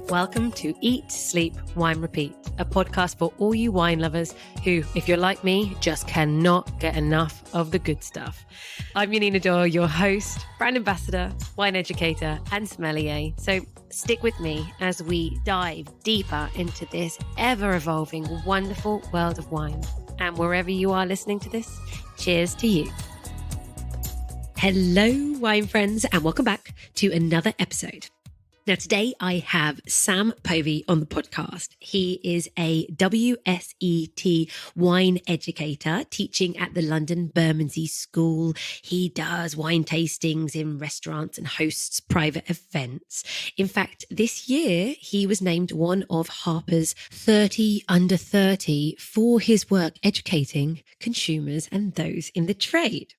Welcome to Eat, Sleep, Wine, Repeat, a podcast for all you wine lovers who, if you're like me, just cannot get enough of the good stuff. I'm Yanina Dor, your host, brand ambassador, wine educator, and sommelier. So stick with me as we dive deeper into this ever-evolving, wonderful world of wine. And wherever you are listening to this, cheers to you. Hello, wine friends, and welcome back to another episode. Now, today I have Sam Povey on the podcast. He is a WSET wine educator teaching at the London Bermondsey School. He does wine tastings in restaurants and hosts private events. In fact, this year he was named one of Harper's 30 under 30 for his work educating consumers and those in the trade.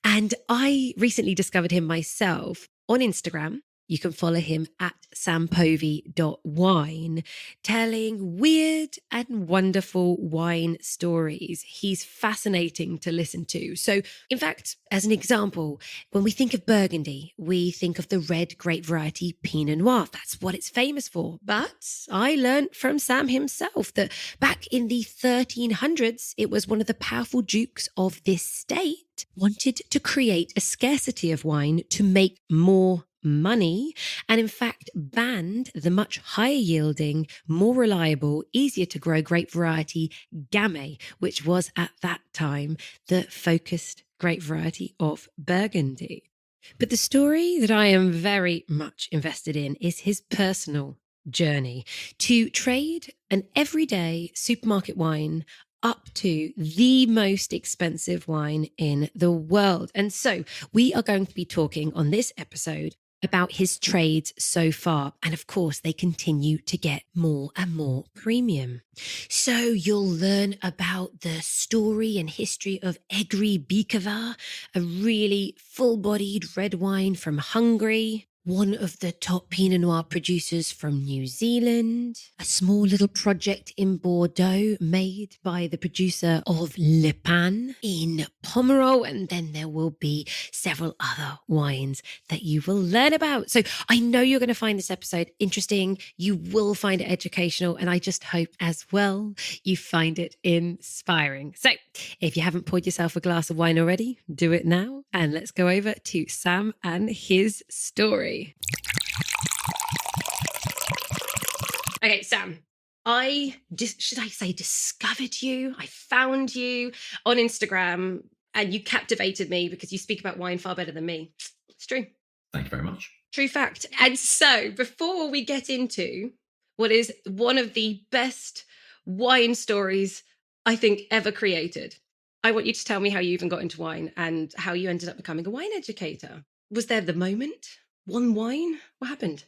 And I recently discovered him myself on Instagram. You can follow him at sampovey.wine, telling weird and wonderful wine stories. He's fascinating to listen to. So, in fact, as an example, when we think of Burgundy, we think of the red grape variety Pinot Noir. That's what it's famous for. But I learned from Sam himself that back in the 1300s, it was one of the powerful dukes of this state wanted to create a scarcity of wine to make more money, and in fact banned the much higher yielding, more reliable, easier to grow grape variety Gamay, which was at that time the focused grape variety of Burgundy. But the story that I am very much invested in is his personal journey to trade an everyday supermarket wine up to the most expensive wine in the world. And so we are going to be talking on this episode about his trades so far. And of course, they continue to get more and more premium. So you'll learn about the story and history of Egri Bikaver, a really full-bodied red wine from Hungary, one of the top Pinot Noir producers from New Zealand, a small little project in Bordeaux made by the producer of Le Pan in Pomerol, and then there will be several other wines that you will learn about. So I know you're going to find this episode interesting. You will find it educational, and I just hope as well you find it inspiring. So if you haven't poured yourself a glass of wine already, do it now, and let's go over to Sam and his story. Okay, Sam, should I say discovered you? I found you on Instagram and you captivated me because you speak about wine far better than me. It's true. Thank you very much. True fact. And so before we get into what is one of the best wine stories I think ever created, I want you to tell me how you even got into wine and how you ended up becoming a wine educator. Was there the moment? One wine? What happened?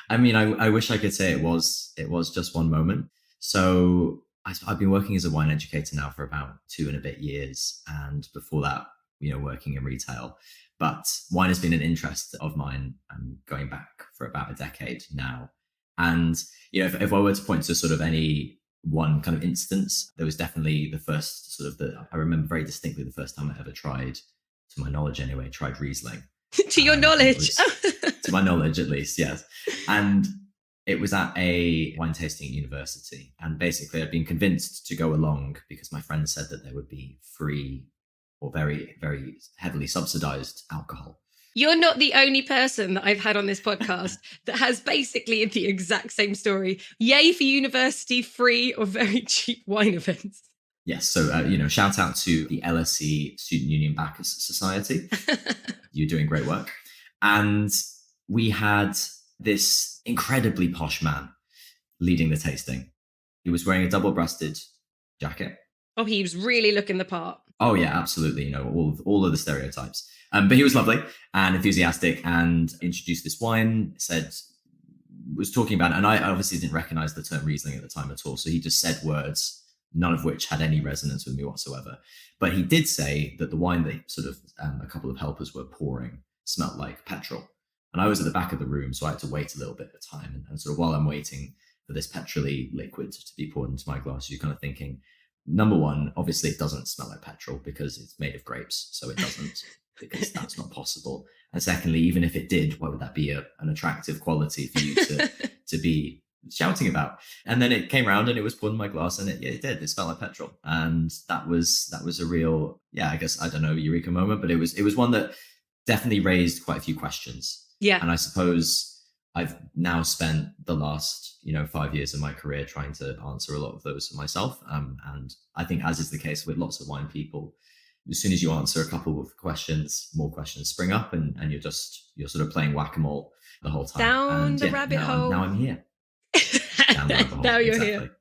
I mean, I wish I could say it was just one moment. So I've been working as a wine educator now for about 2 and a bit years. And before that, working in retail. But wine has been an interest of mine going back for about a decade now. And, if I were to point to sort of any one kind of instance, there was definitely the first I remember very distinctly the first time I ever tried, to my knowledge anyway, tried Riesling. To your knowledge. To my knowledge, at least, yes. And it was at a wine tasting at university. And basically, I'd been convinced to go along because my friend said that there would be free or very, very heavily subsidized alcohol. You're not the only person that I've had on this podcast that has basically the exact same story. Yay for university, free or very cheap wine events. Yes. So, shout out to the LSE Student Union Backers Society. You're doing great work. And we had this incredibly posh man leading the tasting. He was wearing a double-breasted jacket. Oh, he was really looking the part. Oh, yeah, absolutely. All of the stereotypes. But he was lovely and enthusiastic and introduced this wine, was talking about it. And I obviously didn't recognize the term Riesling at the time at all. So he just said words, none of which had any resonance with me whatsoever. But he did say that the wine that a couple of helpers were pouring smelled like petrol. And I was at the back of the room, so I had to wait a little bit of time. And sort of while I'm waiting for this petrol-y liquid to be poured into my glass, you're kind of thinking, number one, obviously it doesn't smell like petrol because it's made of grapes, so it doesn't. because that's not possible. And secondly, even if it did, why would that be an attractive quality for you to be shouting about? And then it came around and it was poured in my glass, and it did. It smelled like petrol, and that was a real, I guess, I don't know, eureka moment, but it was one that definitely raised quite a few questions. Yeah. And I suppose I've now spent the last 5 years of my career trying to answer a lot of those for myself. And I think, as is the case with lots of wine people, as soon as you answer a couple of questions, more questions spring up, and you're sort of playing whack-a-mole the whole time. Down the rabbit hole. Now I'm here. Down the rabbit hole. Now you're exactly. here.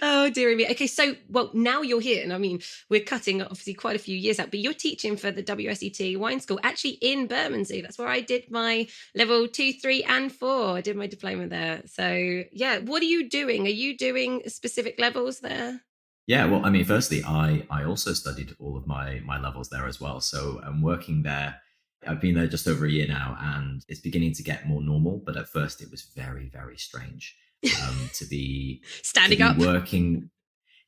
Oh, dear me. Okay, so, well, now you're here. And I mean, we're cutting obviously quite a few years out, but you're teaching for the WSET Wine School, actually in Bermondsey. That's where I did my level 2, 3, and 4. I did my diploma there. So, yeah, what are you doing? Are you doing specific levels there? Yeah, well, I mean, firstly, I also studied all of my levels there as well. So I'm working there. I've been there just over a year now, and it's beginning to get more normal. But at first, it was very, very strange to be standing up, working.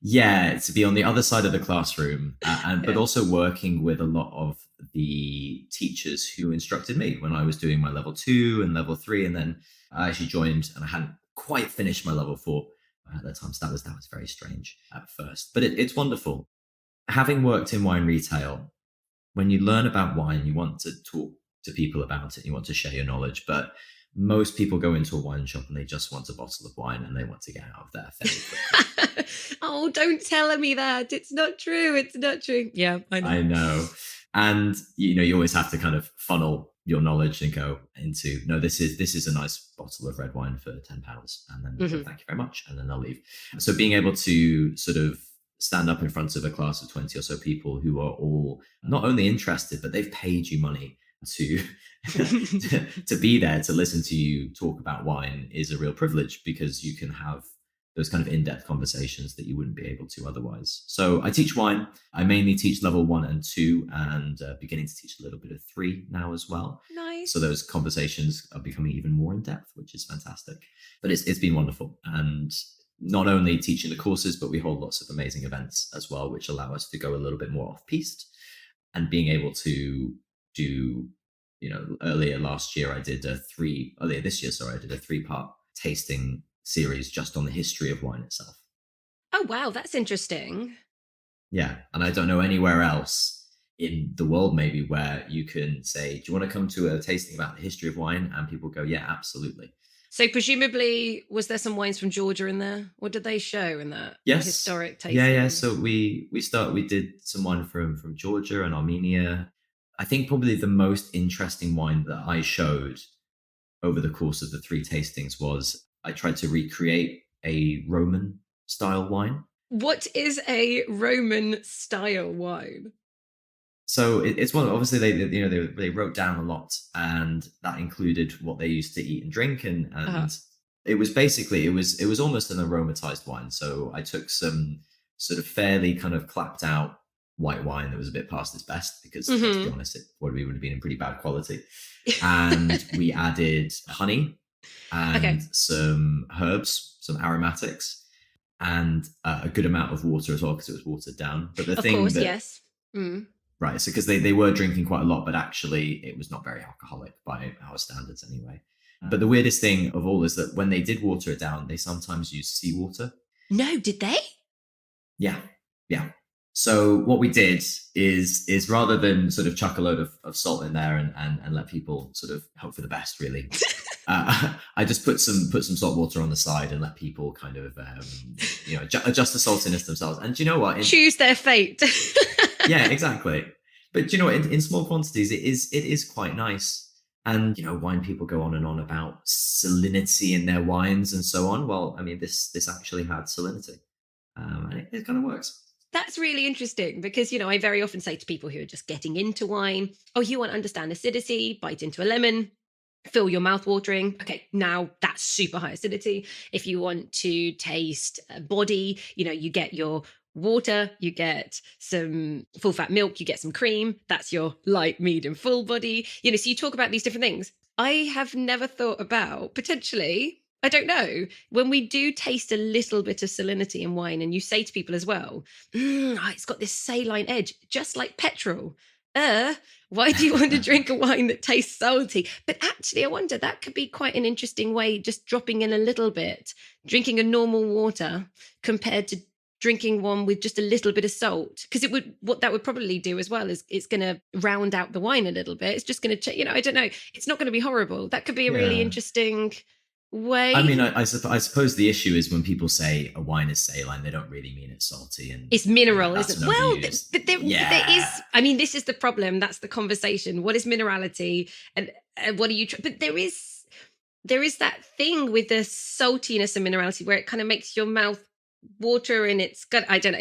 Yeah, to be on the other side of the classroom, but also working with a lot of the teachers who instructed me when I was doing my level 2 and level 3, and then I actually joined, and I hadn't quite finished my level 4 at that time. So that was very strange at first, but it's wonderful. Having worked in wine retail, when you learn about wine, you want to talk to people about it, you want to share your knowledge, but most people go into a wine shop and they just want a bottle of wine and they want to get out of there fairly quickly. Oh, don't tell me that. It's not true. It's not true. Yeah, I know. And you always have to kind of funnel your knowledge and go into, no, this is a nice bottle of red wine for £10, and then thank you very much, and then they'll leave. So being able to sort of stand up in front of a class of 20 or so people who are all not only interested, but they've paid you money to to be there to listen to you talk about wine is a real privilege, because you can have those kind of in-depth conversations that you wouldn't be able to otherwise. So I teach wine. I mainly teach level 1 and 2, and beginning to teach a little bit of 3 now as well. Nice. So those conversations are becoming even more in depth, which is fantastic. But it's been wonderful. And not only teaching the courses, but we hold lots of amazing events as well, which allow us to go a little bit more off-piste, and being able to do, earlier this year, I did a 3-part tasting series just on the history of wine itself. Oh, wow. That's interesting. Yeah. And I don't know anywhere else in the world maybe where you can say, do you want to come to a tasting about the history of wine? And people go, yeah, absolutely. So presumably, was there some wines from Georgia in there? What did they show in that? Yes. Historic tasting? Yeah. So we did some wine from Georgia and Armenia. I think probably the most interesting wine that I showed over the course of the 3 tastings was I tried to recreate a Roman style wine. What is a Roman style wine? So it's one, obviously they wrote down a lot, and that included what they used to eat and drink, and it was basically, it was almost an aromatized wine. So I took some sort of fairly kind of clapped out white wine that was a bit past its best, because let's be honest, it probably would have been in pretty bad quality. And we added honey and some herbs, some aromatics, and a good amount of water as well, because it was watered down. But the thing, yes. Right, so because they were drinking quite a lot, but actually it was not very alcoholic by our standards anyway. But the weirdest thing of all is that when they did water it down, they sometimes used seawater. No, did they? Yeah. So what we did is rather than sort of chuck a load of salt in there and let people sort of hope for the best, really, I just put some salt water on the side and let people kind of adjust the saltiness themselves. And do you know what? Choose their fate. Yeah, exactly. But do you know what? In small quantities, it is quite nice. And wine people go on and on about salinity in their wines and so on. Well, I mean, this actually had salinity, and it kind of works. That's really interesting, because, I very often say to people who are just getting into wine, oh, you want to understand acidity, bite into a lemon, fill your mouth watering. Okay, now that's super high acidity. If you want to taste body, you get your water, you get some full fat milk, you get some cream. That's your light, medium, full body. So you talk about these different things. I have never thought about potentially, I don't know, when we do taste a little bit of salinity in wine, and you say to people as well, it's got this saline edge, just like petrol. why do you want to drink a wine that tastes salty? But actually, I wonder, that could be quite an interesting way, just dropping in a little bit, drinking a normal water compared to drinking one with just a little bit of salt. Because what that would probably do as well is it's going to round out the wine a little bit. It's just going to, I don't know. It's not going to be horrible. That could be a really interesting way. I mean, I suppose the issue is when people say a wine is saline, they don't really mean it's salty, and it's mineral, isn't it? Well, but there is. I mean, this is the problem. That's the conversation. What is minerality, and what are you? But there is that thing with the saltiness and minerality where it kind of makes your mouth water, and it's good. I don't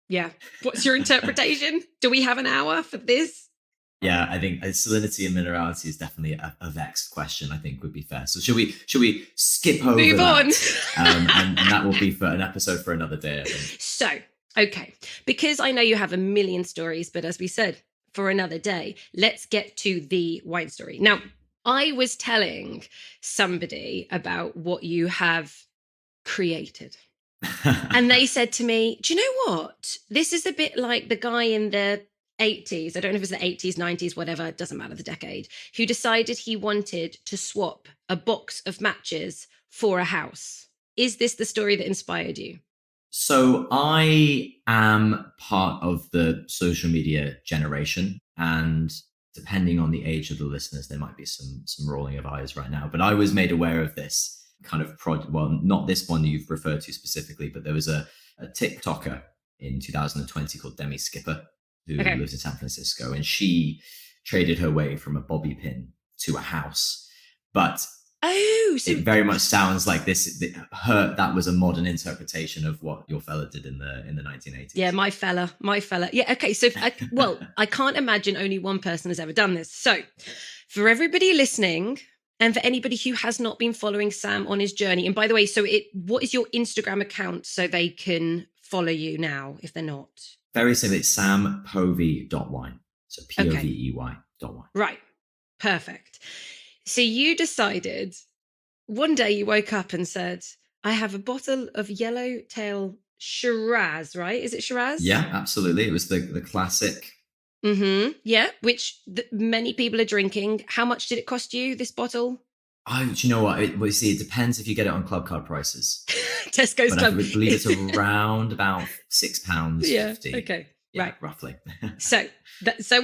know. What's your interpretation? Do we have an hour for this? Yeah, I think salinity and minerality is definitely a vexed question, I think would be fair. So should we skip over Move that? On. And that will be for an episode for another day, I think. So, okay, because I know you have a million stories, but as we said, for another day, let's get to the wine story. Now, I was telling somebody about what you have created. And they said to me, do you know what? This is a bit like the guy in the 80s, I don't know if it was the 80s, 90s, whatever, it doesn't matter the decade, who decided he wanted to swap a box of matches for a house. Is this the story that inspired you? So I am part of the social media generation, and depending on the age of the listeners, there might be some rolling of eyes right now, but I was made aware of this kind of project. Well, not this one you've referred to specifically, but there was a TikToker in 2020 called Demi Skipper, who lives in San Francisco, and she traded her way from a bobby pin to a house. But it very much sounds like that was a modern interpretation of what your fella did in the 1980s. Yeah, my fella. Yeah, okay. So, I can't imagine only one person has ever done this. So, for everybody listening, and for anybody who has not been following Sam on his journey, and by the way, what is your Instagram account so they can follow you now if they're not? Very simple. It's sampovey.wine. So POVEY.wine. Right. Perfect. So you decided one day you woke up and said, I have a bottle of Yellow Tail Shiraz, right? Is it Shiraz? Yeah, absolutely. It was the classic. Mm-hmm. Yeah, which many people are drinking. How much did it cost you, this bottle? Oh, do you know what? It depends if you get it on club card prices. Tesco's but club. I would believe it's around about £6.50. Yeah. Okay. Yeah, right. Roughly. So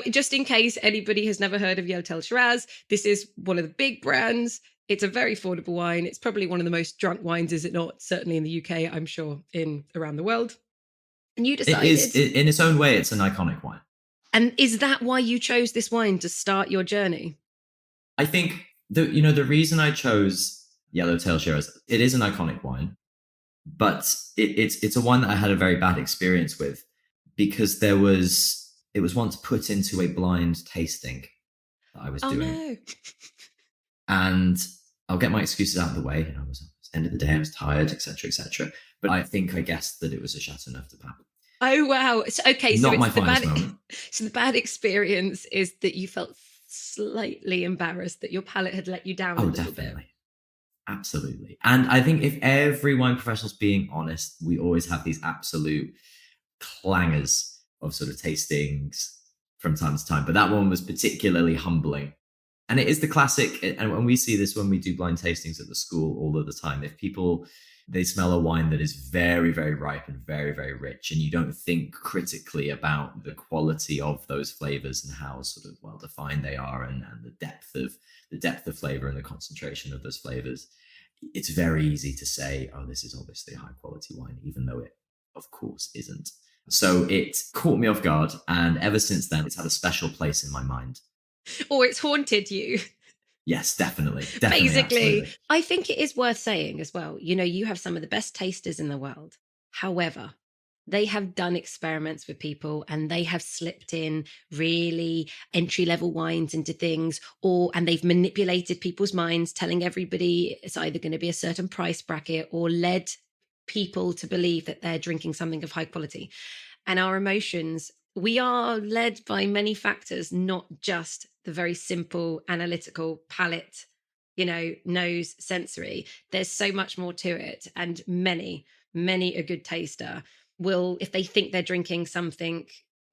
just in case anybody has never heard of Yellow Tail Shiraz, this is one of the big brands. It's a very affordable wine. It's probably one of the most drunk wines, is it not? Certainly in the UK, I'm sure, around the world. And you decided... It is, in its own way, it's an iconic wine. And is that why you chose this wine to start your journey? I think the reason I chose Yellow Tail Shiraz, it is an iconic wine, but it's a wine that I had a very bad experience with, because it was once put into a blind tasting that I was doing. No. And I'll get my excuses out of the way. It was end of the day, I was tired, etc. But I think I guessed that it was a Chateauneuf de Pape. Oh wow! Okay, not my finest moment. So the bad experience is that you felt slightly embarrassed that your palate had let you down. Oh, definitely, bit. Absolutely. And I think if every wine professional's being honest, we always have these absolute clangers of sort of tastings from time to time. But that one was particularly humbling. And it is the classic, and when we see this when we do blind tastings at the school all of the time, if people, they smell a wine that is very, very ripe and very, very rich, and you don't think critically about the quality of those flavors and how sort of well defined they are, and the depth of flavor and the concentration of those flavors, it's very easy to say, oh, this is obviously a high quality wine, even though it of course isn't. So it caught me off guard, and ever since then it's had a special place in my mind. Or it's haunted you. Yes, definitely. Basically, absolutely. I think it is worth saying as well, you have some of the best tasters in the world. However, they have done experiments with people, and they have slipped in really entry-level wines into things, and they've manipulated people's minds, telling everybody it's either going to be a certain price bracket, or led people to believe that they're drinking something of high quality. And our emotions, we are led by many factors, not just the very simple analytical palate, nose, sensory. There's so much more to it. And many a good taster will, if they think they're drinking something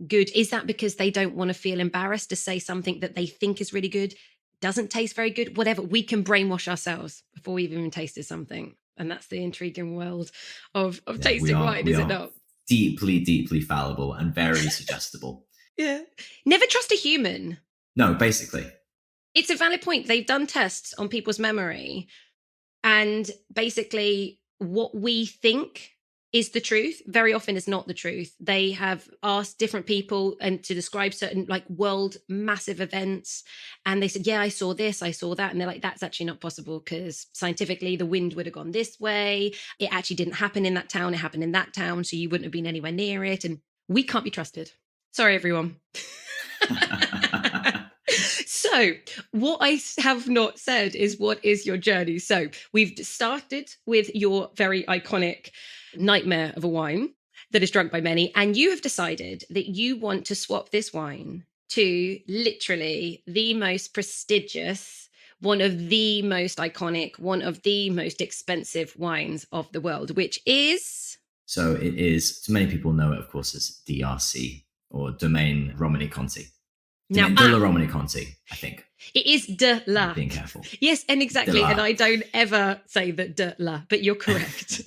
good? Is that because they don't want to feel embarrassed to say something that they think is really good, doesn't taste very good, whatever? We can brainwash ourselves before we've even tasted something. And that's the intriguing world of tasting wine, is it not? Deeply, deeply fallible and very suggestible. Yeah. Never trust a human. No, basically. It's a valid point. They've done tests on people's memory. And basically, what we think is the truth very often is not the truth. They have asked different people and to describe certain like world massive events. And they said, yeah, I saw this, I saw that. And they're like, that's actually not possible because scientifically the wind would have gone this way. It actually didn't happen in that town. It happened in that town. So you wouldn't have been anywhere near it. And we can't be trusted. Sorry, everyone. So what I have not said is, what is your journey? So we've started with your very iconic nightmare of a wine that is drunk by many. And you have decided that you want to swap this wine to literally the most prestigious, one of the most iconic, one of the most expensive wines of the world, which is... So it is, many people know it, of course, as DRC or Domaine Romanée-Conti. Now, de la Romanée-Conti, I think. It is de la. I'm being careful. Yes, and exactly. And I don't ever say that de la, but you're correct.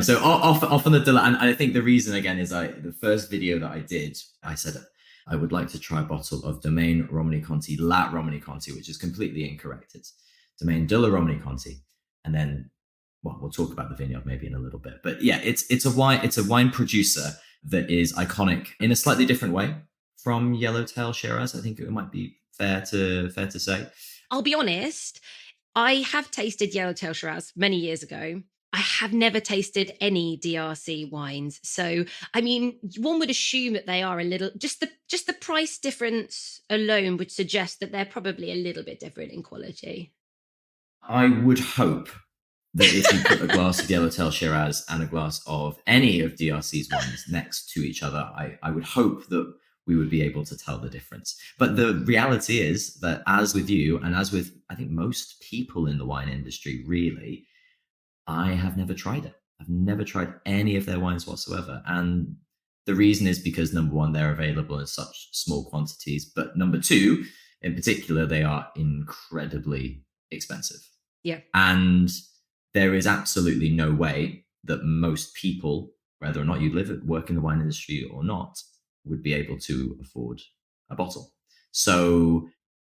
So off on the de la. And I think the reason, again, is the first video that I did, I said I would like to try a bottle of Domaine Romanée-Conti, La Romanée-Conti, which is completely incorrect. It's Domaine de la Romanée-Conti. And then, well, we'll talk about the vineyard maybe in a little bit. But yeah, it's a wine producer that is iconic in a slightly different way from Yellow Tail Shiraz. I think it might be fair to say. I'll be honest, I have tasted Yellow Tail Shiraz many years ago. I have never tasted any DRC wines. So, I mean, one would assume that they are a little, just the price difference alone would suggest that they're probably a little bit different in quality. I would hope that if you put a glass of Yellow Tail Shiraz and a glass of any of DRC's wines next to each other, I would hope that we would be able to tell the difference. But the reality is that, as with you and as with, I think, most people in the wine industry, really, I have never tried it. I've never tried any of their wines whatsoever. And the reason is because, number one, they're available in such small quantities. But number two, in particular, they are incredibly expensive. Yeah. And there is absolutely no way that most people, whether or not you work in the wine industry or not, would be able to afford a bottle. So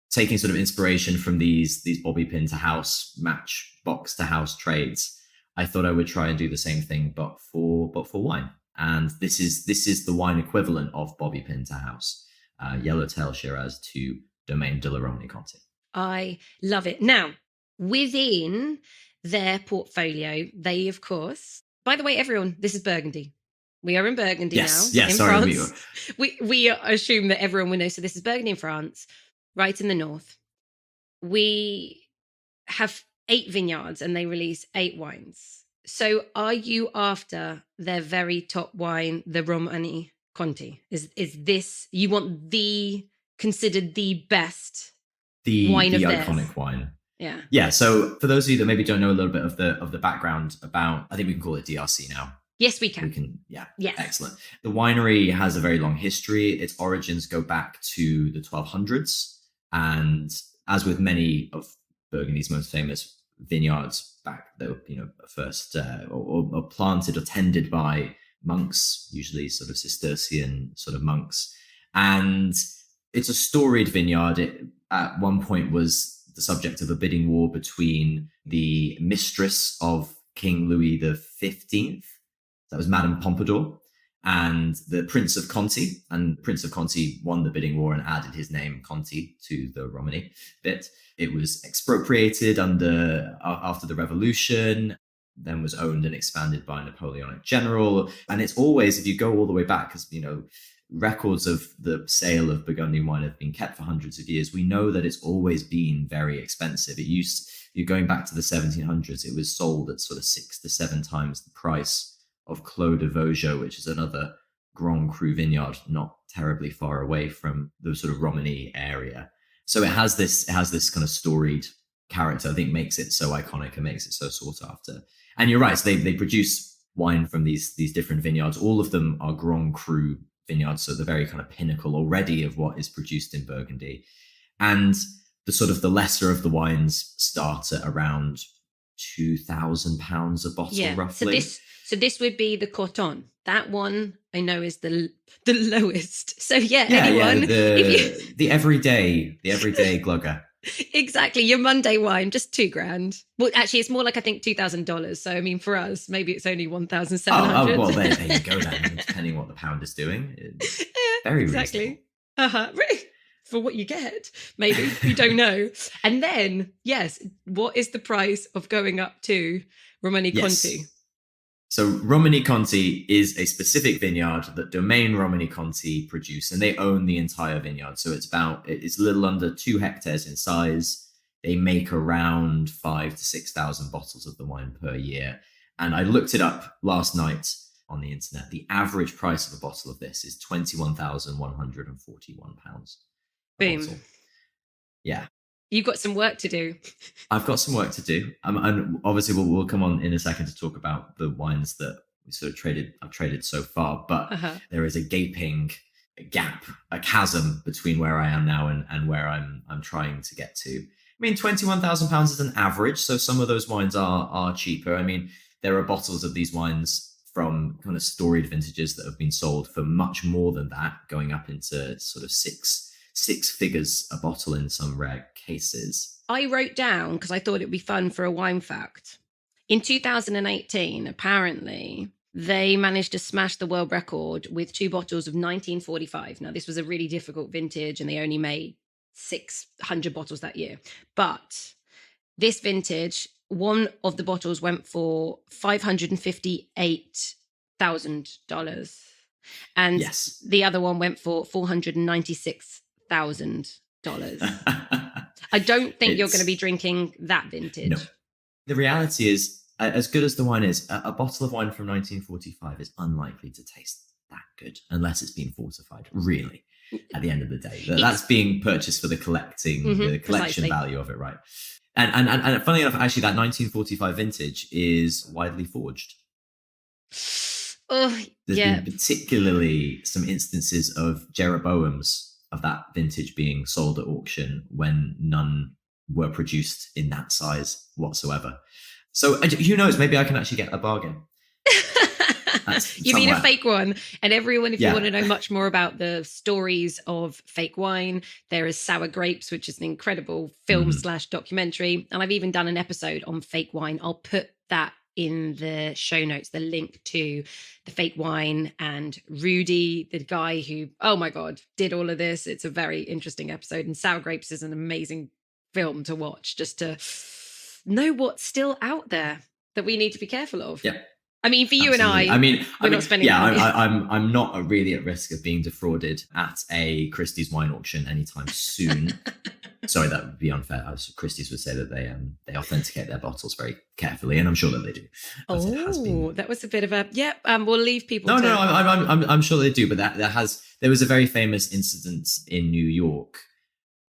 taking sort of inspiration from these bobby pin to house, match box to house trades, I thought I would try and do the same thing, but for wine. And this is the wine equivalent of bobby pin to house, Yellow Tail Shiraz to Domaine de la Romanée-Conti. I love it. Now, within their portfolio, they, of course, by the way, everyone, this is Burgundy. We are in Burgundy now. Yes, sorry. France. We assume that everyone will know. So this is Burgundy in France, right in the north. We have 8 vineyards and they release 8 wines. So are you after their very top wine, the Romanée-Conti? Is this, you want considered the best wine of theirs? The iconic wine. Yeah. Yeah. So for those of you that maybe don't know a little bit of the background about, I think we can call it DRC now. Yes, we can. Yeah. Yes. Excellent. The winery has a very long history. Its origins go back to the 1200s. And as with many of Burgundy's most famous vineyards back, they were, first or planted or tended by monks, usually sort of Cistercian sort of monks. And it's a storied vineyard. It at one point was the subject of a bidding war between the mistress of King Louis XV, that was Madame Pompadour, and the Prince of Conti. And Prince of Conti won the bidding war and added his name, Conti, to the Romanée bit. It was expropriated after the Revolution, then was owned and expanded by a Napoleonic general. And it's always, if you go all the way back, because, records of the sale of Burgundian wine have been kept for hundreds of years. We know that it's always been very expensive. You're going back to the 1700s, it was sold at sort of 6 to 7 times the price of Clos de Vosges, which is another Grand Cru vineyard not terribly far away from the sort of Romanée area. So it has this kind of storied character, I think, makes it so iconic and makes it so sought after. And you're right, so they produce wine from these different vineyards. All of them are Grand Cru vineyards, so the very kind of pinnacle already of what is produced in Burgundy. And the sort of the lesser of the wines start at around £2,000 a bottle, roughly. So this would be the Coton. That one I know is the lowest. So anyone, the everyday glugger. Exactly, your Monday wine, just $2,000. Well, actually, it's more like I think $2,000. So I mean, for us, maybe it's only 1,700. Oh well, there you go then. Depending what the pound is doing, it's very exactly. reasonable. For what you get, maybe you don't know. And then, yes, what is the price of going up to Romanée-Conti? Yes. So Romanée-Conti is a specific vineyard that Domaine Romanée-Conti produce, and they own the entire vineyard. So it's a little under 2 hectares in size. They make around 5,000 to 6,000 bottles of the wine per year. And I looked it up last night on the internet. The average price of a bottle of this is £21,141. Boom. Bottle. Yeah. You've got some work to do. I've got some work to do. And obviously we'll come on in a second to talk about the wines that we sort of I've traded so far, but there is a gaping gap, a chasm between where I am now and where I'm trying to get to. I mean, £21,000 is an average. So some of those wines are cheaper. I mean, there are bottles of these wines from kind of storied vintages that have been sold for much more than that, going up into sort of six figures a bottle in some rare cases. I wrote down, because I thought it'd be fun for a wine fact. In 2018, apparently, they managed to smash the world record with 2 bottles of 1945. Now, this was a really difficult vintage, and they only made 600 bottles that year. But this vintage, one of the bottles went for $558,000. And the other one went for $496,000. I don't think you're going to be drinking that vintage. No. The reality is, as good as the wine is, a bottle of wine from 1945 is unlikely to taste that good unless it's been fortified, really, at the end of the day. That's being purchased for the collection precisely. Value of it, right? And funnily enough, actually, that 1945 vintage is widely forged. There's been particularly some instances of Jeroboams of that vintage being sold at auction when none were produced in that size whatsoever. So who knows, maybe I can actually get a bargain. You mean a fake one? And everyone, if you want to know much more about the stories of fake wine, there is Sour Grapes, which is an incredible film / documentary. And I've even done an episode on fake wine. I'll put that in the show notes, the link to the fake wine and Rudy, the guy who, oh my God, did all of this. It's a very interesting episode. And Sour Grapes is an amazing film to watch, just to know what's still out there that we need to be careful of. Yeah. I mean, for you and I mean, not spending money. I'm not really at risk of being defrauded at a Christie's wine auction anytime soon. Sorry, that would be unfair. Christie's would say that they authenticate their bottles very carefully, and I'm sure that they do. Oh, that was a bit of a we'll leave people. No, I'm sure they do. But there was a very famous incident in New York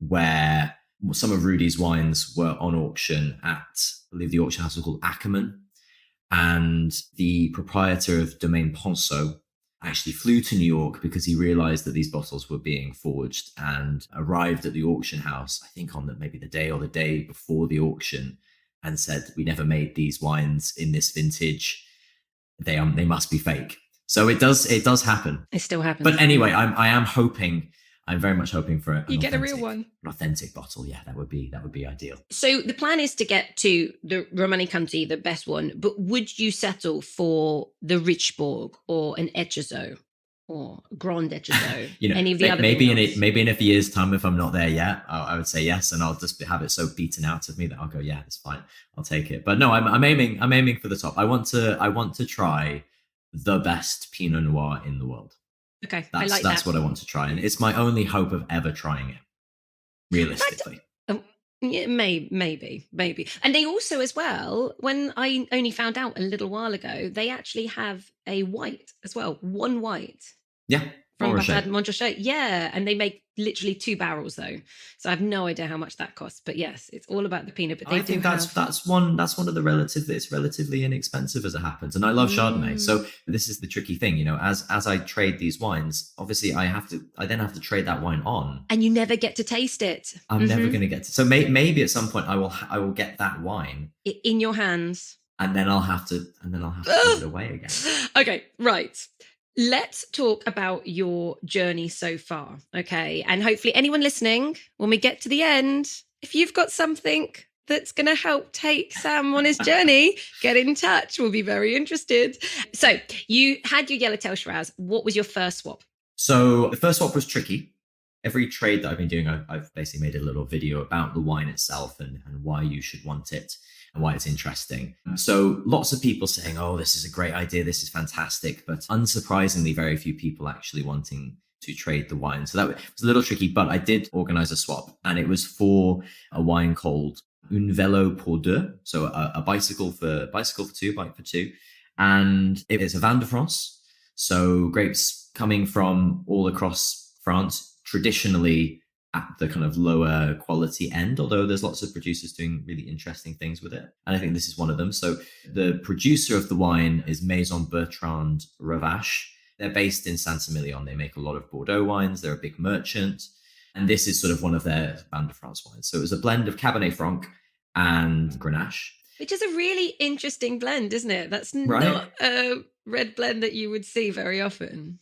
where some of Rudy's wines were on auction at, I believe the auction house was called Ackerman. And the proprietor of Domaine Passot actually flew to New York because he realized that these bottles were being forged, and arrived at the auction house, I think on maybe the day before the auction, and said, "We never made these wines in this vintage. They must be fake." So it does happen. It still happens. But anyway, I'm very much hoping for you get a real one, an authentic bottle. Yeah, that would be ideal. So the plan is to get to the Romanée-Conti, the best one. But would you settle for the Richbourg or an Etchezeau or Grand Etchezeau? Any of the other? Maybe in a few years' time, if I'm not there yet, I would say yes, and I'll just have it so beaten out of me that I'll go, yeah, it's fine, I'll take it. But no, I'm aiming for the top. I want to try the best Pinot Noir in the world. Okay, that's what I want to try, and it's my only hope of ever trying it, realistically. Yeah, maybe. And they also, as well, when I only found out a little while ago, they actually have a white as well, one white. Yeah. from Rocher. Montrachet. Yeah. And they make literally 2 barrels though. So I have no idea how much that costs. But yes, it's all about the Pinot. But I think that's one of the it's relatively inexpensive as it happens. And I love Chardonnay. So this is the tricky thing, you know, as I trade these wines, obviously I then have to trade that wine on. And you never get to taste it. I'm never going to get to. So maybe at some point I will get that wine in your hands. And then I'll have to give it away again. Okay, right. Let's talk about your journey so far, okay? And hopefully anyone listening, when we get to the end, if you've got something that's going to help take Sam on his journey, get in touch. We'll be very interested. So you had your Yellow Tail Shiraz. What was your first swap? So the first swap was tricky. Every trade that I've been doing, I've basically made a little video about the wine itself and why you should want it and why it's interesting. So lots of people saying, oh, this is a great idea, this is fantastic, but unsurprisingly, very few people actually wanting to trade the wine. So that was a little tricky, but I did organize a swap, and it was for a wine called Un Velo pour deux, so a bicycle for two, bike for two. And it is a Vin de France, so grapes coming from all across France, traditionally at the kind of lower quality end, although there's lots of producers doing really interesting things with it. And I think this is one of them. So the producer of the wine is Maison Bertrand Rache. They're based in Saint-Emilion. They make a lot of Bordeaux wines. They're a big merchant. And this is sort of one of their Vin de France wines. So it was a blend of Cabernet Franc and Grenache. Which is a really interesting blend, isn't it? That's right? Not a red blend that you would see very often.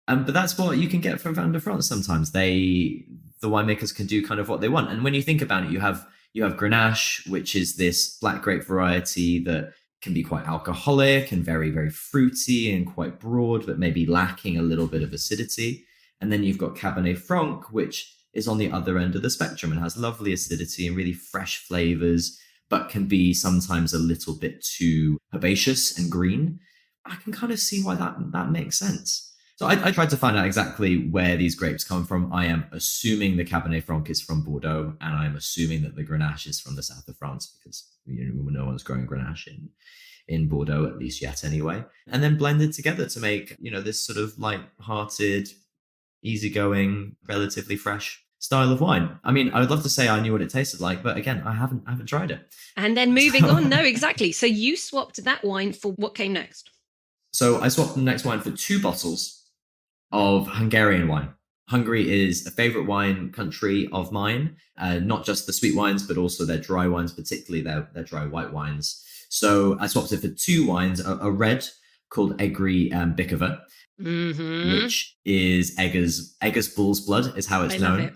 But that's what you can get from Vin de France sometimes. The winemakers can do kind of what they want. And when you think about it, you have Grenache, which is this black grape variety that can be quite alcoholic and very, very fruity and quite broad, but maybe lacking a little bit of acidity. And then you've got Cabernet Franc, which is on the other end of the spectrum and has lovely acidity and really fresh flavors, but can be sometimes a little bit too herbaceous and green. I can kind of see why that makes sense. So I tried to find out exactly where these grapes come from. I am assuming the Cabernet Franc is from Bordeaux, and I'm assuming that the Grenache is from the south of France, because no one's growing Grenache in Bordeaux, at least yet anyway. And then blended together to make, this sort of light-hearted, easygoing, relatively fresh style of wine. I mean, I would love to say I knew what it tasted like, but again, I haven't tried it. And then moving on, no, exactly. So you swapped that wine for what came next? So I swapped the next wine for 2 bottles of Hungarian wine. Hungary is a favorite wine country of mine, not just the sweet wines, but also their dry wines, particularly their dry white wines. So I swapped it for 2 wines, a red called Egri Bikaver, which is Egger's bull's blood is how it's known. Love it.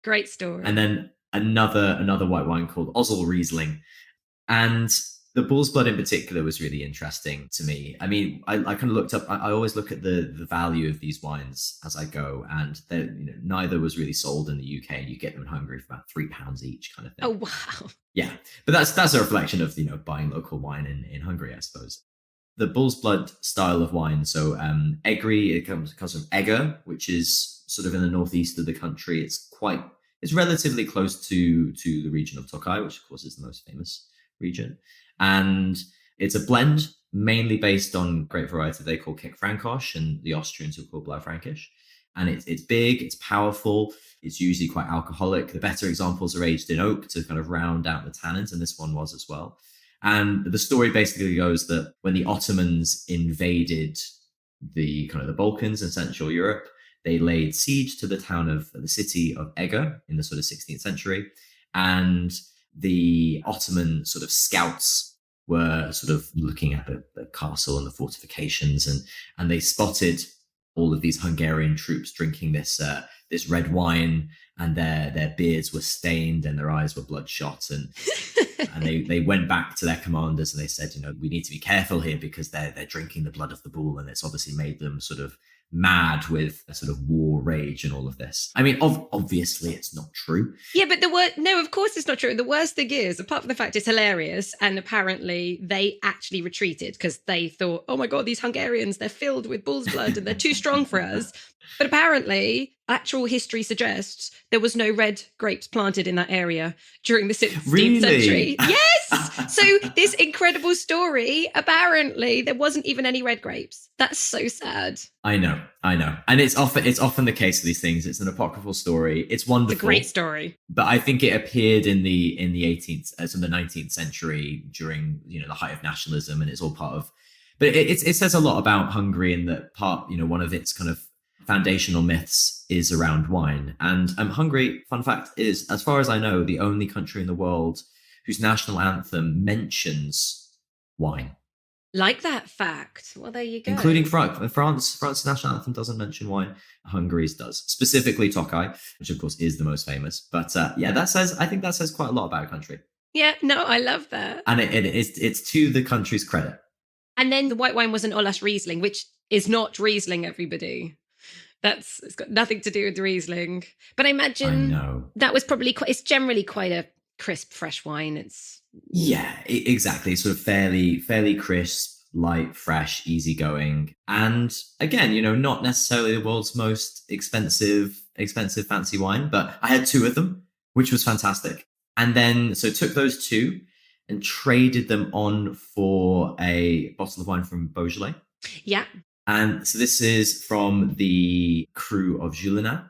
Great story. And then another white wine called Olaszrizling. And the bull's blood in particular was really interesting to me. I mean, I kind of looked up, I always look at the value of these wines as I go, and neither was really sold in the UK. You get them in Hungary for about £3 each kind of thing. Oh, wow. Yeah. But that's a reflection of, buying local wine in Hungary, I suppose. The bull's blood style of wine. So Egri, it comes from Eger, which is sort of in the northeast of the country. It's relatively close to the region of Tokaj, which of course is the most famous region. And it's a blend mainly based on grape variety they call Kick-Frankosch, and the Austrians will call Blaufränkisch. And it's big, it's powerful, it's usually quite alcoholic. The better examples are aged in oak to kind of round out the tannins, and this one was as well. And the story basically goes that when the Ottomans invaded the Balkans and Central Europe, they laid siege to the city of Eger in the sort of 16th century. And the Ottoman sort of scouts were sort of looking at the castle and the fortifications, and they spotted all of these Hungarian troops drinking this red wine, and their beards were stained and their eyes were bloodshot, and they went back to their commanders and they said, we need to be careful here because they're drinking the blood of the bull, and it's obviously made them sort of mad with a sort of war rage and all of this. I mean, obviously it's not true. Yeah, but no, of course it's not true. The worst thing is, apart from the fact it's hilarious, and apparently they actually retreated because they thought, oh my God, these Hungarians, they're filled with bull's blood and they're too strong for us. But apparently actual history suggests there was no red grapes planted in that area during the 16th Really? century. Yes! So this incredible story, apparently there wasn't even any red grapes. That's so sad. I know. And it's often the case with these things. It's an apocryphal story. It's wonderful. It's a great story. But I think it appeared in the 18th, so the 19th century during, the height of nationalism, and it's all part of. But it says a lot about Hungary, in that part, one of its kind of foundational myths is around wine. And Hungary, fun fact, is, as far as I know, the only country in the world whose national anthem mentions wine. Like that fact. Well, there you go. Including France. France's national anthem doesn't mention wine. Hungary's does. Specifically Tokaj, which of course is the most famous. But I think that says quite a lot about a country. Yeah, no, I love that. And it's to the country's credit. And then the white wine was an Olaszrizling, which is not Riesling, everybody. It's got nothing to do with Riesling. But I imagine that was probably it's generally quite a crisp, fresh wine. Exactly. Sort of fairly crisp, light, fresh, easygoing. And again, not necessarily the world's most expensive fancy wine, but I had 2 of them, which was fantastic. And then, so took those 2 and traded them on for a bottle of wine from Beaujolais. Yeah. And so this is from the cru of Juliénas,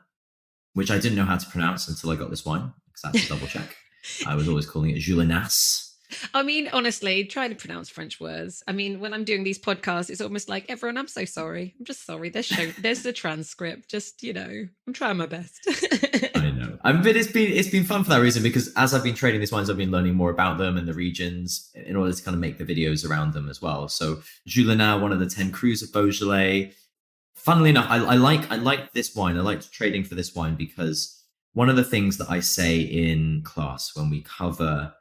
which I didn't know how to pronounce until I got this wine, because I had to double check. I was always calling it Juliénas. I mean, honestly, trying to pronounce French words. I mean, when I'm doing these podcasts, it's almost like, everyone, I'm so sorry. I'm just sorry. There's the transcript. Just, I'm trying my best. I know. But it's been fun for that reason, because as I've been trading these wines, I've been learning more about them and the regions in order to kind of make the videos around them as well. So Juliénas, one of the 10 crus of Beaujolais. Funnily enough, I like this wine. I liked trading for this wine because one of the things that I say in class when we cover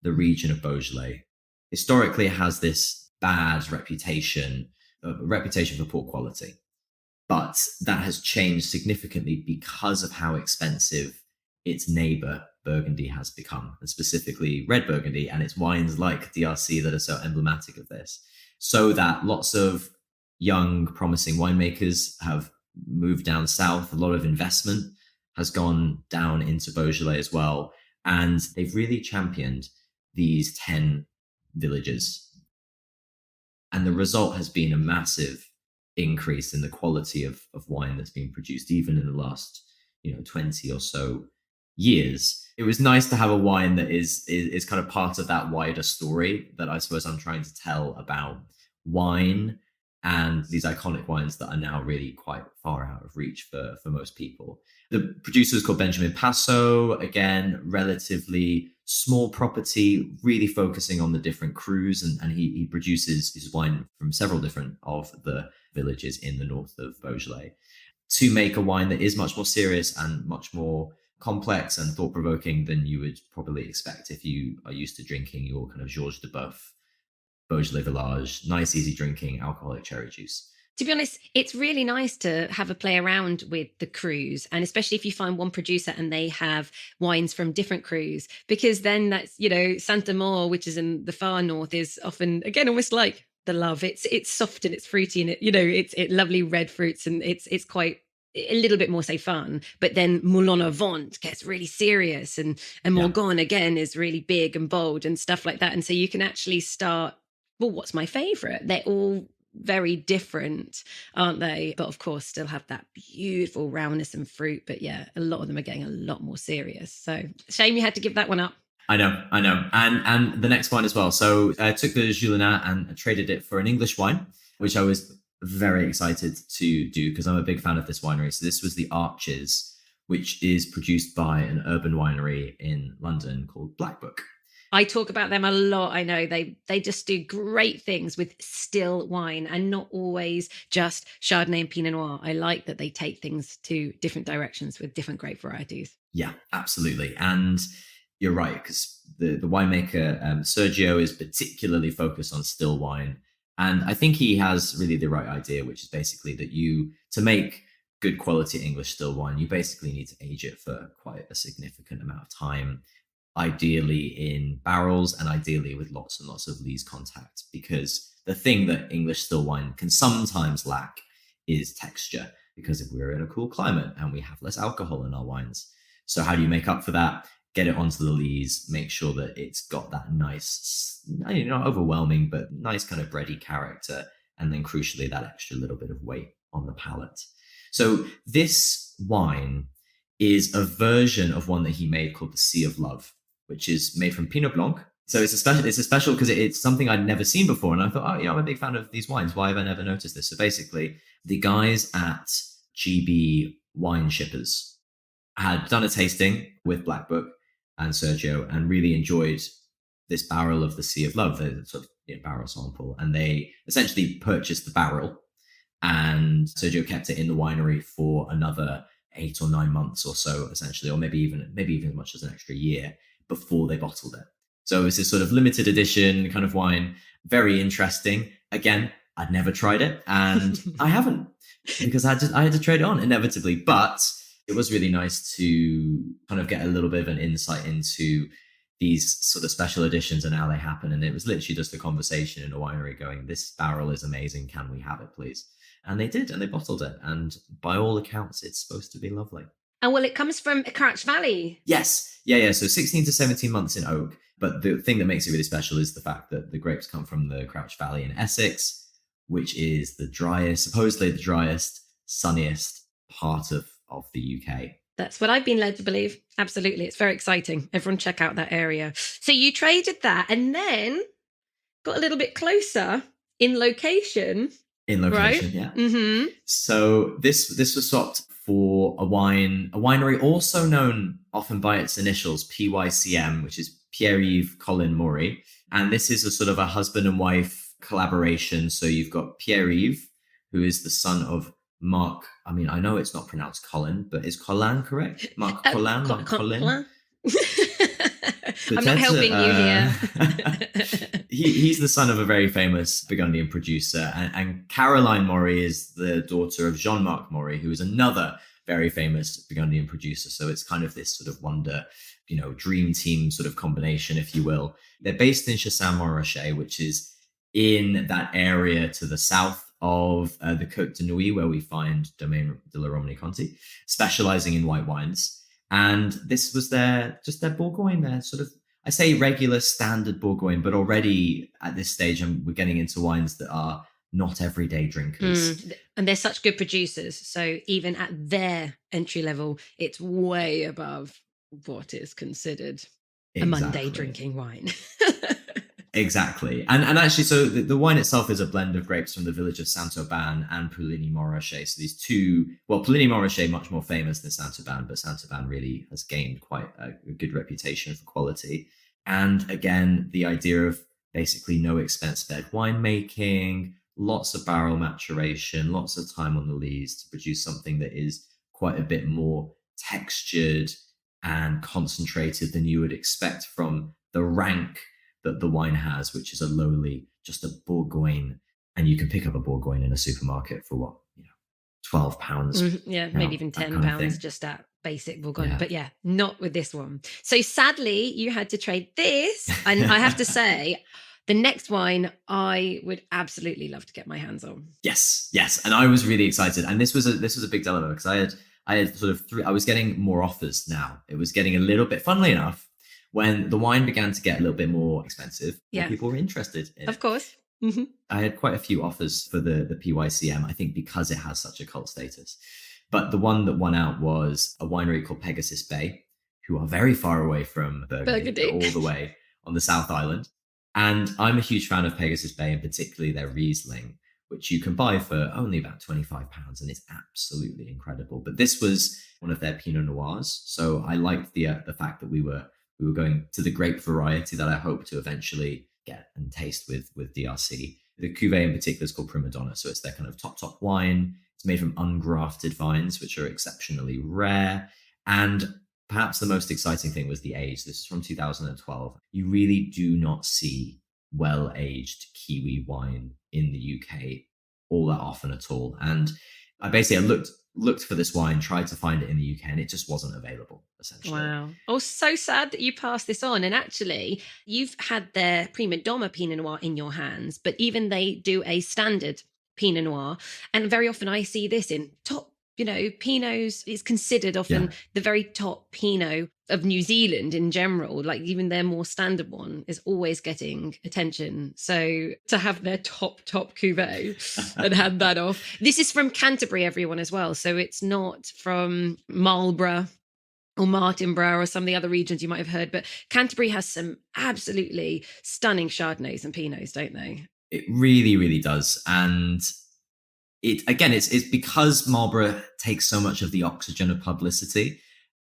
the region of Beaujolais, historically it has this bad reputation for poor quality. But that has changed significantly because of how expensive its neighbor Burgundy has become, and specifically red Burgundy, and it's wines like DRC that are so emblematic of this. So that lots of young, promising winemakers have moved down south. A lot of investment has gone down into Beaujolais as well. And they've really championed these 10 villages. And the result has been a massive increase in the quality of wine that's been produced, even in the last 20 or so years. It was nice to have a wine that is kind of part of that wider story that I suppose I'm trying to tell about wine and these iconic wines that are now really quite far out of reach for most people. The producer is called Benjamin Passot, again, relatively small property, really focusing on the different crus, and he produces his wine from several different of the villages in the north of Beaujolais to make a wine that is much more serious and much more complex and thought-provoking than you would probably expect if you are used to drinking your kind of Georges de Boeuf, Beaujolais Village, nice, easy drinking, alcoholic cherry juice. To be honest, it's really nice to have a play around with the crus, and especially if you find one producer and they have wines from different crus, because then that's, Saint-Amand, which is in the far north, is often, again, almost like the love. It's soft and it's fruity and it's lovely red fruits, and it's quite a little bit more, say, fun. But then Moulin-à-Vent gets really serious, and Morgon again is really big and bold and stuff like that. And so you can actually start, well, what's my favorite? They're all very different, aren't they? But of course still have that beautiful roundness and fruit. But yeah, a lot of them are getting a lot more serious. So shame you had to give that one up. I know. And the next wine as well. So I took the Juliénas and traded it for an English wine, which I was very excited to do because I'm a big fan of this winery. So this was the Arches, which is produced by an urban winery in London called Blackbook. I talk about them a lot. I know they just do great things with still wine and not always just Chardonnay and Pinot Noir. I like that they take things to different directions with different grape varieties. Yeah, absolutely. And you're right, because the winemaker, Sergio, is particularly focused on still wine. And I think he has really the right idea, which is basically that to make good quality English still wine, you basically need to age it for quite a significant amount of time, ideally in barrels and ideally with lots and lots of lees contact, because the thing that English still wine can sometimes lack is texture. because if we're in a cool climate and we have less alcohol in our wines. So how do you make up for that? Get it onto the lees, make sure that it's got that nice, not overwhelming, but nice kind of bready character. And then crucially, that extra little bit of weight on the palate. So this wine is a version of one that he made called the Sea of Love, which is made from Pinot Blanc. So it's a special because it's something I'd never seen before. And I thought, I'm a big fan of these wines. Why have I never noticed this? So basically, the guys at GB Wine Shippers had done a tasting with Blackbook and Sergio and really enjoyed this barrel of the Sea of Love, the sort of barrel sample. And they essentially purchased the barrel, and Sergio kept it in the winery for another 8 or 9 months or so, essentially, or maybe even as much as an extra year before they bottled it. So it was this sort of limited edition kind of wine, very interesting. Again, I'd never tried it, and I haven't, because I had to trade it on inevitably. But it was really nice to kind of get a little bit of an insight into these sort of special editions and how they happen. And it was literally just a conversation in a winery going, this barrel is amazing. Can we have it, please? And they did, and they bottled it. And by all accounts, it's supposed to be lovely. And well, it comes from Crouch Valley. Yes. Yeah. So 16 to 17 months in oak. But the thing that makes it really special is the fact that the grapes come from the Crouch Valley in Essex, which is supposedly the driest, sunniest part of the UK. That's what I've been led to believe. Absolutely. It's very exciting. Everyone check out that area. So you traded that and then got a little bit closer in location. Right? Yeah. Mm-hmm. So this was swapped for a winery also known often by its initials, PYCM, which is Pierre, Yves, Colin, Morey. And this is a sort of a husband and wife collaboration. So you've got Pierre Yves, who is the son of Mark. I mean, I know it's not pronounced Colin, but is Colin correct? Mark Colin, not Colin. I'm not helping you here. He's the son of a very famous Burgundian producer, and Caroline Morey is the daughter of Jean-Marc Morey, who is another very famous Burgundian producer. So it's kind of this sort of wonder, dream team sort of combination, if you will. They're based in Chassagne-Montrachet, which is in that area to the south of the Côte de Nuit, where we find Domaine de la Romanée-Conti, specializing in white wines. And this was their Bourgogne, their sort of, I say regular standard Bourgogne, but already at this stage, we're getting into wines that are not everyday drinkers. And they're such good producers. So even at their entry level, it's way above what is considered a Monday drinking wine. Exactly. And actually, so the wine itself is a blend of grapes from the village of Saint-Aubin and Puligny-Montrachet. So these two, Puligny-Montrachet much more famous than Saint-Aubin, but Saint-Aubin really has gained quite a good reputation for quality. And again, the idea of basically no expense spared winemaking, lots of barrel maturation, lots of time on the lees to produce something that is quite a bit more textured and concentrated than you would expect from the rank that the wine has, which is just a Bourgogne. And you can pick up a Bourgogne in a supermarket for what, £12. Yeah, maybe even £10 just at basic Bourgogne. Yeah. But yeah, not with this one. So sadly, you had to trade this. And I have to say, the next wine I would absolutely love to get my hands on. Yes. And I was really excited. And this was a big dilemma because I had sort of I was getting more offers now. It was getting a little bit, funnily enough, when the wine began to get a little bit more expensive, people were interested in it. Of course. Mm-hmm. I had quite a few offers for the PYCM, I think because it has such a cult status. But the one that won out was a winery called Pegasus Bay, who are very far away from Burgundy. All the way on the South Island. And I'm a huge fan of Pegasus Bay, and particularly their Riesling, which you can buy for only about £25, and it's absolutely incredible. But this was one of their Pinot Noirs. So I liked the fact that we were going to the grape variety that I hope to eventually get and taste with DRC. The cuvee in particular is called Primadonna. So it's their kind of top wine. It's made from ungrafted vines, which are exceptionally rare. And perhaps the most exciting thing was the age. This is from 2012. You really do not see well-aged Kiwi wine in the UK all that often at all. And I looked for this wine, tried to find it in the UK, and it just wasn't available, essentially. Wow. Oh, so sad that you passed this on. And actually, you've had their Primadonna Pinot Noir in your hands, but even they do a standard Pinot Noir. And very often I see this in top Pinots is considered often the very top Pinot of New Zealand in general. Like even their more standard one is always getting attention. So to have their top cuvee and hand that off. This is from Canterbury, everyone, as well. So it's not from Marlborough or Martinborough or some of the other regions you might have heard. But Canterbury has some absolutely stunning Chardonnays and Pinots, don't they? It really, really does. And it's because Marlborough takes so much of the oxygen of publicity.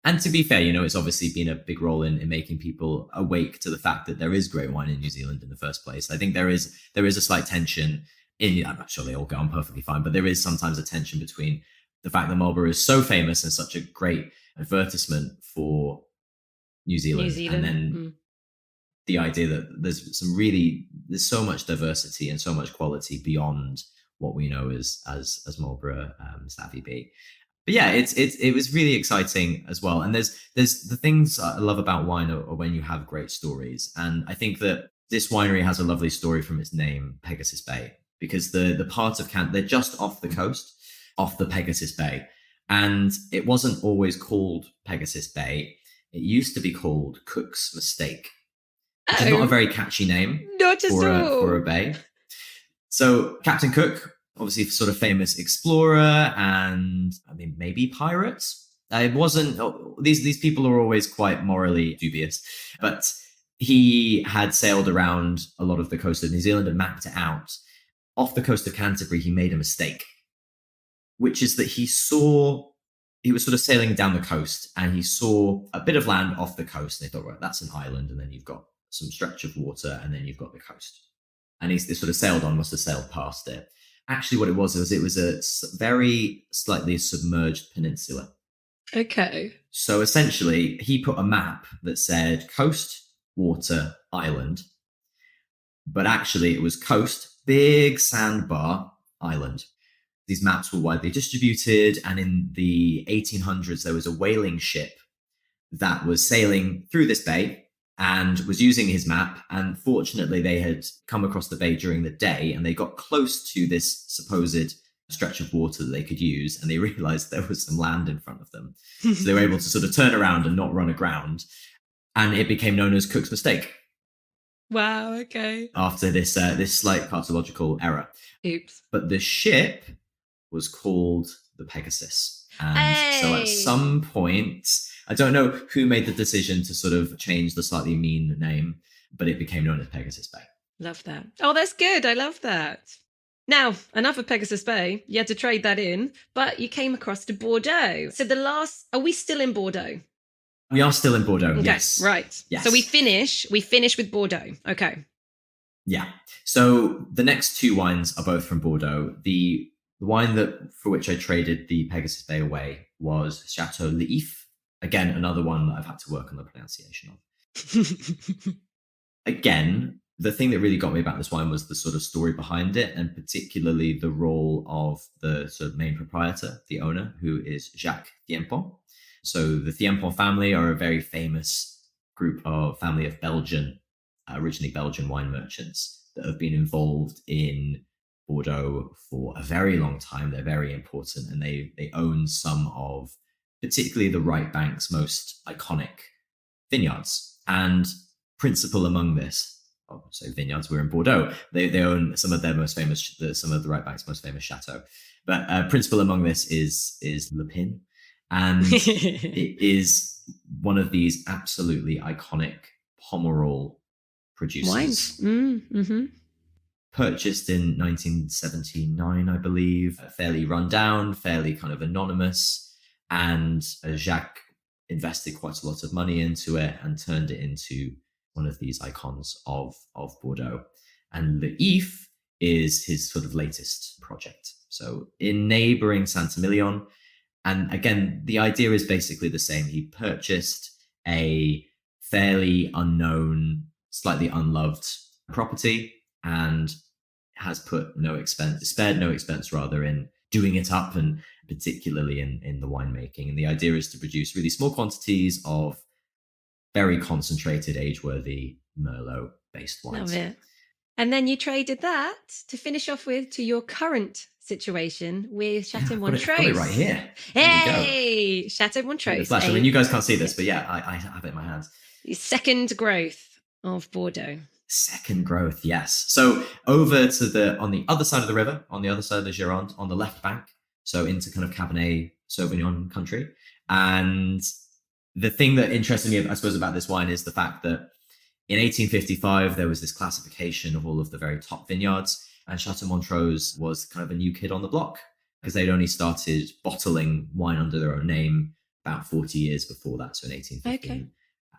And to be fair, it's obviously been a big role in making people awake to the fact that there is great wine in New Zealand in the first place. I think there is a slight tension I'm not sure they all go on perfectly fine, but there is sometimes a tension between the fact that Marlborough is so famous and such a great advertisement for New Zealand. And then the idea that there's so much diversity and so much quality beyond what we know as Marlborough Savvy B. But yeah, it was really exciting as well. And there's the things I love about wine are when you have great stories. And I think that this winery has a lovely story from its name, Pegasus Bay, because the part of they're just off the coast, off the Pegasus Bay. And it wasn't always called Pegasus Bay. It used to be called Cook's Mistake, which is not a very catchy name for a bay. So Captain Cook, obviously sort of famous explorer and maybe pirate. It wasn't, these people are always quite morally dubious, but he had sailed around a lot of the coast of New Zealand and mapped it out. Off the coast of Canterbury, he made a mistake, which is that he was sort of sailing down the coast and he saw a bit of land off the coast. And they thought, right, that's an island. And then you've got some stretch of water and then you've got the coast. And he sort of must have sailed past it. Actually, what it was a very slightly submerged peninsula. Okay. So essentially, he put a map that said coast, water, island. But actually, it was coast, big sandbar, island. These maps were widely distributed. And in the 1800s, there was a whaling ship that was sailing through this bay and was using his map. And fortunately, they had come across the bay during the day and they got close to this supposed stretch of water that they could use. And they realized there was some land in front of them. So they were able to sort of turn around and not run aground. And it became known as Cook's Mistake. Wow, okay. After this slight pathological error. Oops. But the ship was called the Pegasus. And so at some point, I don't know who made the decision to sort of change the slightly mean name, but it became known as Pegasus Bay. Love that. Oh, that's good. I love that. Now, enough of Pegasus Bay. You had to trade that in, but you came across to Bordeaux. So are we still in Bordeaux? We are still in Bordeaux, okay, yes. Right. Yes. So we finish with Bordeaux. Okay. Yeah. So the next two wines are both from Bordeaux. The wine for which I traded the Pegasus Bay away was Chateau Yves. Again, another one that I've had to work on the pronunciation of. Again, the thing that really got me about this wine was the sort of story behind it, and particularly the role of the sort of main proprietor, the owner, who is Jacques Thiempon. So the Thiempon family are a very famous family of originally Belgian wine merchants that have been involved in Bordeaux for a very long time. They're very important, and they own some of particularly the right bank's most iconic vineyards. And principal among this, vineyards, we're in Bordeaux. They own some of their most famous, some of the right bank's most famous chateau. But principal among this is Le Pin. And it is one of these absolutely iconic Pomerol producers. Wines. Mm-hmm. Purchased in 1979, I believe. Fairly run down, fairly kind of anonymous. And Jacques invested quite a lot of money into it and turned it into one of these icons of Bordeaux. And Le Yves is his sort of latest project. So in neighboring Saint-Emillion. And again, the idea is basically the same. He purchased a fairly unknown, slightly unloved property and has spared no expense in doing it up, and particularly in the winemaking. And the idea is to produce really small quantities of very concentrated, age-worthy Merlot-based wines. Love it. And then you traded that to finish off with to your current situation with Chateau I've Montrose. got it right here. Hey, Chateau Montrose. Flash. I mean, you guys can't see this, but yeah, I have it in my hands. Second growth of Bordeaux. Second growth, yes. So over to on the other side of the river, on the other side of the Gironde, on the left bank, so into kind of Cabernet Sauvignon country. And the thing that interested me, I suppose, about this wine is the fact that in 1855, there was this classification of all of the very top vineyards, and Chateau Montrose was kind of a new kid on the block because they'd only started bottling wine under their own name about 40 years before that, so in 1815. Okay.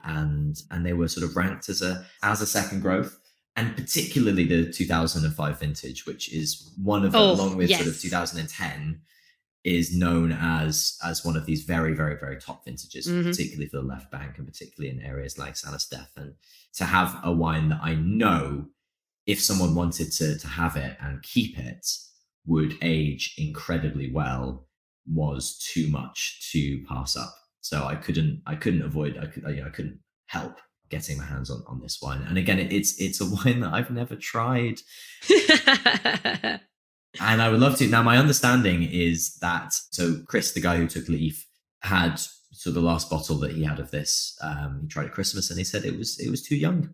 And they were sort of ranked as a second growth, and particularly the 2005 vintage, which is one of them, along with sort of 2010, is known as one of these very, very, very top vintages, particularly for the left bank and particularly in areas like Saint-Estèphe. And to have a wine that I know, if someone wanted to have it and keep it, would age incredibly well, was too much to pass up. So I couldn't help getting my hands on this wine. And again, it's a wine that I've never tried. And I would love to. Now, my understanding is that, so Chris, the guy who took Leaf, had the last bottle that he had of this. He tried at Christmas and he said it was too young.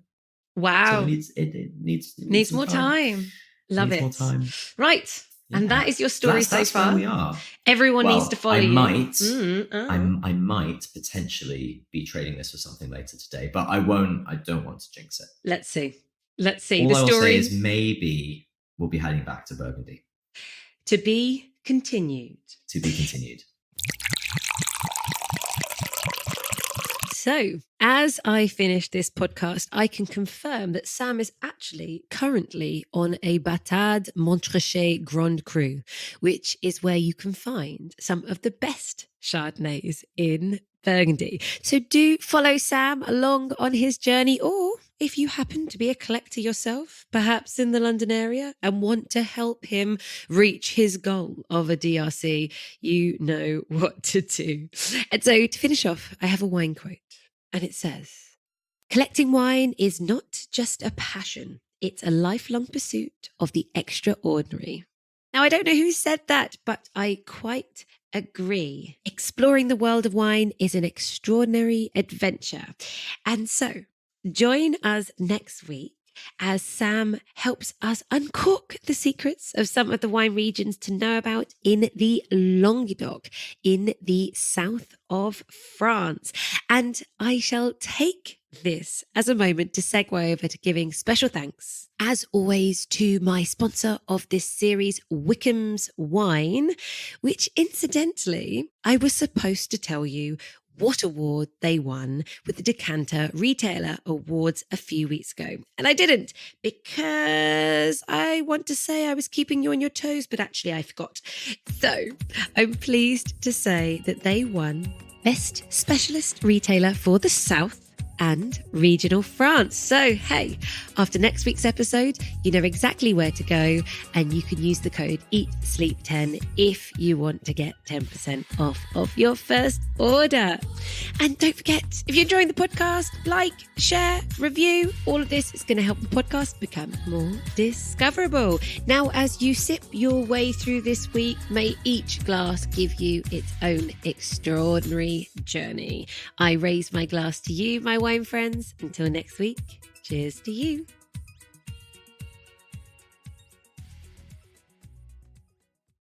Wow. So it needs more time. Love it. More time. Right. Yeah. And that is your story so far. Where we are. Everyone needs to follow you. I might potentially be trading this for something later today, but I won't. I don't want to jinx it. Let's see. All The I will story say is maybe we'll be heading back to Burgundy. To be continued. To be continued. So, as I finish this podcast, I can confirm that Sam is actually currently on a Batade Montrachet Grand Cru, which is where you can find some of the best Chardonnays in Burgundy. So do follow Sam along on his journey, or if you happen to be a collector yourself, perhaps in the London area, and want to help him reach his goal of a DRC, you know what to do. And so to finish off, I have a wine quote, and it says, "Collecting wine is not just a passion, it's a lifelong pursuit of the extraordinary." Now, I don't know who said that, but I quite agree. Exploring the world of wine is an extraordinary adventure. And so, join us next week as Sam helps us uncork the secrets of some of the wine regions to know about in the Languedoc, in the south of France. And I shall take this as a moment to segue over to giving special thanks, as always, to my sponsor of this series, Wickham's Wine, which incidentally, I was supposed to tell you what award they won with the Decanter Retailer Awards a few weeks ago. And I didn't, because I want to say I was keeping you on your toes, but actually I forgot. So I'm pleased to say that they won Best Specialist Retailer for the South and Regional France. So, hey, after next week's episode, you know exactly where to go, and you can use the code EATSLEEP10 if you want to get 10% off of your first order. And don't forget, if you're enjoying the podcast, like, share, review, all of this is going to help the podcast become more discoverable. Now, as you sip your way through this week, may each glass give you its own extraordinary journey. I raise my glass to you, my wine friends. Until next week, cheers to you.